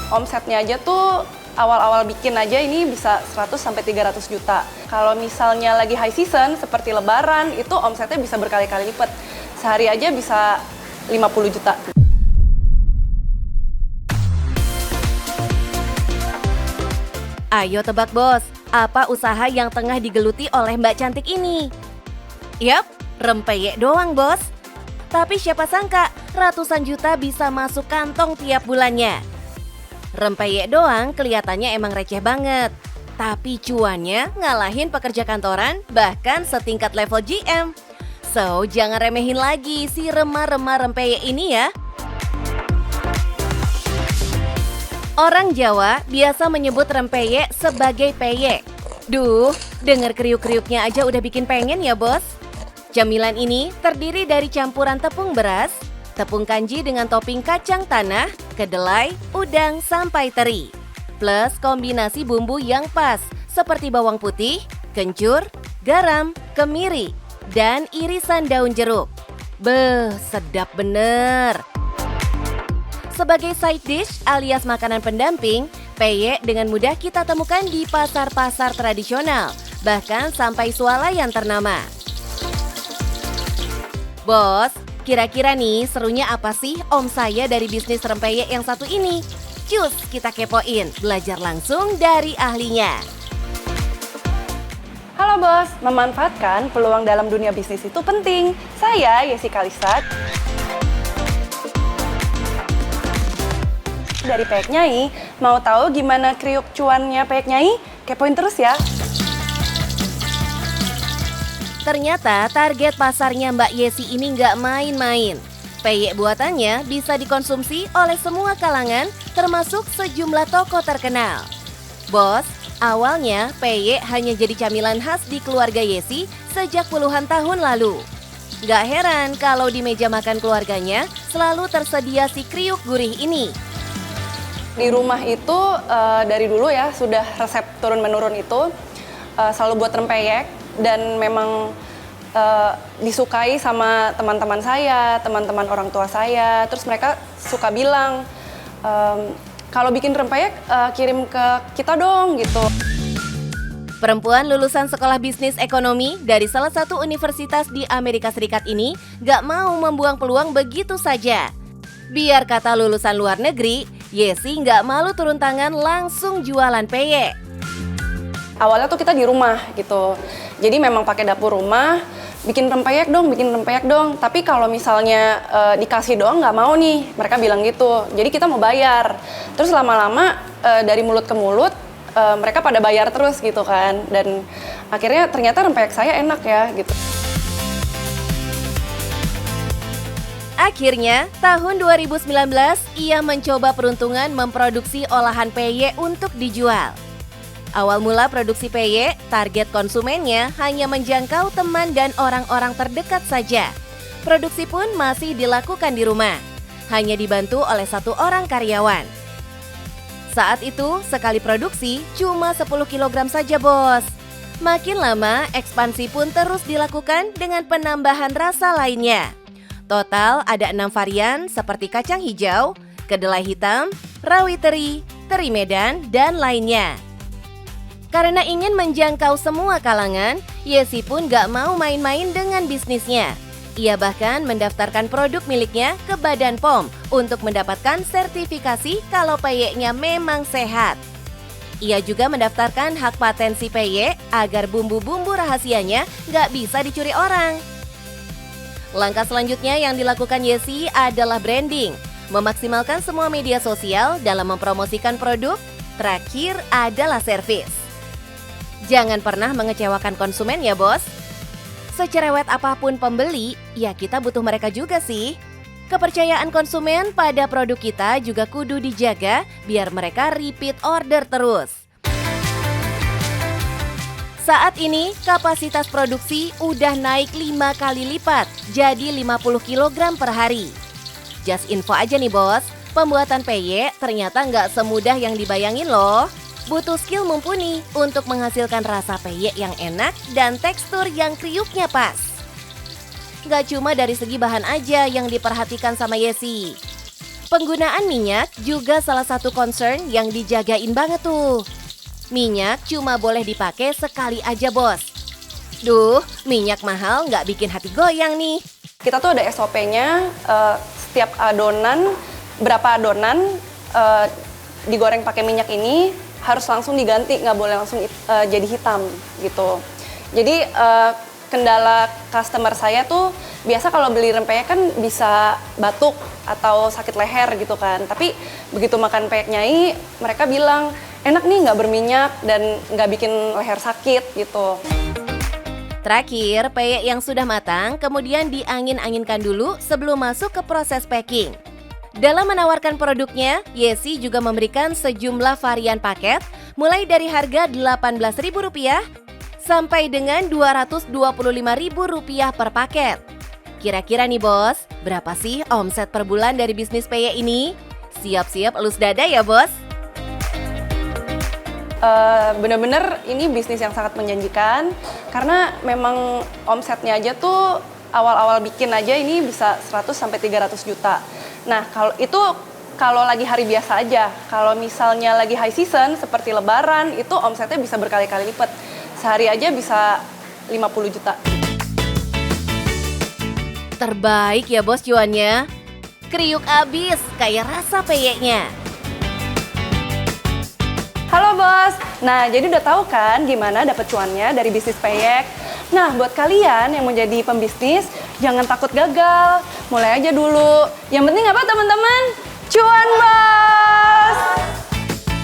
Omsetnya aja tuh awal-awal bikin aja ini bisa 100-300 juta. Kalau misalnya lagi high season seperti lebaran, itu omsetnya bisa berkali-kali lipat. Sehari aja bisa 50 juta. Ayo tebak bos, apa usaha yang tengah digeluti oleh Mbak Cantik ini? Yap, rempeyek doang bos. Tapi siapa sangka ratusan juta bisa masuk kantong tiap bulannya. Rempeyek doang kelihatannya emang receh banget. Tapi cuannya ngalahin pekerja kantoran bahkan setingkat level GM. So, jangan remehin lagi si remah-remah rempeyek ini ya. Orang Jawa biasa menyebut rempeyek sebagai peyek. Duh, denger kriuk-kriuknya aja udah bikin pengen ya bos. Camilan ini terdiri dari campuran tepung beras, tepung kanji dengan topping kacang tanah, kedelai, udang, sampai teri. Plus kombinasi bumbu yang pas seperti bawang putih, kencur, garam, kemiri, dan irisan daun jeruk. Beuh, sedap bener. Sebagai side dish alias makanan pendamping, peyek dengan mudah kita temukan di pasar-pasar tradisional, bahkan sampai swalayan ternama. Bos, kira-kira nih serunya apa sih om saya dari bisnis rempeyek yang satu ini? Cus, kita kepoin, belajar langsung dari ahlinya. Halo bos, memanfaatkan peluang dalam dunia bisnis itu penting. Saya Yesi Kalisat dari Peyek Nyai. Mau tahu gimana kriuk cuannya Peyek Nyai? Kepoin terus ya. Ternyata target pasarnya Mbak Yesi ini nggak main-main. Peyek buatannya bisa dikonsumsi oleh semua kalangan, termasuk sejumlah toko terkenal. Bos, awalnya peyek hanya jadi camilan khas di keluarga Yesi sejak puluhan tahun lalu. Gak heran kalau di meja makan keluarganya selalu tersedia si kriuk gurih ini. Di rumah itu dari dulu ya sudah resep turun-menurun itu selalu buat rempeyek dan memang disukai sama teman-teman saya, teman-teman orang tua saya. Terus mereka suka bilang kalau bikin rempeyek kirim ke kita dong gitu. Perempuan lulusan sekolah bisnis ekonomi dari salah satu universitas di Amerika Serikat ini gak mau membuang peluang begitu saja. Biar kata lulusan luar negeri, Yesi nggak malu turun tangan langsung jualan peyek. Awalnya tuh kita di rumah gitu, jadi memang pakai dapur rumah, bikin rempeyek dong. Tapi kalau misalnya dikasih doang nggak mau nih, mereka bilang gitu. Jadi kita mau bayar. Terus lama-lama dari mulut ke mulut, mereka pada bayar terus gitu kan. Dan akhirnya ternyata rempeyek saya enak ya gitu. Akhirnya, tahun 2019, ia mencoba peruntungan memproduksi olahan peyek untuk dijual. Awal mula produksi peyek, target konsumennya hanya menjangkau teman dan orang-orang terdekat saja. Produksi pun masih dilakukan di rumah, hanya dibantu oleh 1 orang karyawan. Saat itu, sekali produksi cuma 10 kg saja bos. Makin lama, ekspansi pun terus dilakukan dengan penambahan rasa lainnya. Total ada 6 varian seperti kacang hijau, kedelai hitam, rawi teri, teri Medan, dan lainnya. Karena ingin menjangkau semua kalangan, Yesi pun gak mau main-main dengan bisnisnya. Ia bahkan mendaftarkan produk miliknya ke Badan POM untuk mendapatkan sertifikasi kalau peyeknya memang sehat. Ia juga mendaftarkan hak patensi peyek agar bumbu-bumbu rahasianya gak bisa dicuri orang. Langkah selanjutnya yang dilakukan Yesi adalah branding, memaksimalkan semua media sosial dalam mempromosikan produk. Terakhir adalah servis. Jangan pernah mengecewakan konsumen ya bos. Secerewet apapun pembeli, ya kita butuh mereka juga sih. Kepercayaan konsumen pada produk kita juga kudu dijaga biar mereka repeat order terus. Saat ini, kapasitas produksi udah naik 5 kali lipat, jadi 50 kg per hari. Just info aja nih bos, pembuatan peyek ternyata nggak semudah yang dibayangin loh. Butuh skill mumpuni untuk menghasilkan rasa peyek yang enak dan tekstur yang kriuknya pas. Nggak cuma dari segi bahan aja yang diperhatikan sama Yesi. Penggunaan minyak juga salah satu concern yang dijagain banget tuh. Minyak cuma boleh dipakai sekali aja, Bos. Duh, minyak mahal nggak bikin hati goyang nih. Kita tuh ada SOP-nya, setiap adonan, berapa adonan digoreng pakai minyak ini harus langsung diganti, nggak boleh langsung jadi hitam gitu. Jadi kendala customer saya tuh biasa kalau beli rempeyek kan bisa batuk atau sakit leher gitu kan. Tapi begitu makan peyek Nyai, mereka bilang enak nih nggak berminyak dan nggak bikin leher sakit gitu. Terakhir, peyek yang sudah matang kemudian diangin-anginkan dulu sebelum masuk ke proses packing. Dalam menawarkan produknya, Yesi juga memberikan sejumlah varian paket mulai dari harga Rp18.000 sampai dengan Rp225.000 per paket. Kira-kira nih bos, berapa sih omset per bulan dari bisnis peyek ini? Siap-siap elus dada ya bos. Bener-bener ini bisnis yang sangat menjanjikan karena memang omsetnya aja tuh awal-awal bikin aja ini bisa 100 sampai 300 juta. Nah, kalau lagi hari biasa aja. Kalau misalnya lagi high season seperti lebaran itu omsetnya bisa berkali-kali lipat. Sehari aja bisa 50 juta. Terbaik ya bos cuannya. Kriuk abis kayak rasa peyeknya. Halo bos, nah jadi udah tahu kan gimana dapat cuannya dari bisnis peyek? Nah buat kalian yang mau jadi pembisnis, jangan takut gagal, mulai aja dulu. Yang penting apa teman-teman? Cuan bos!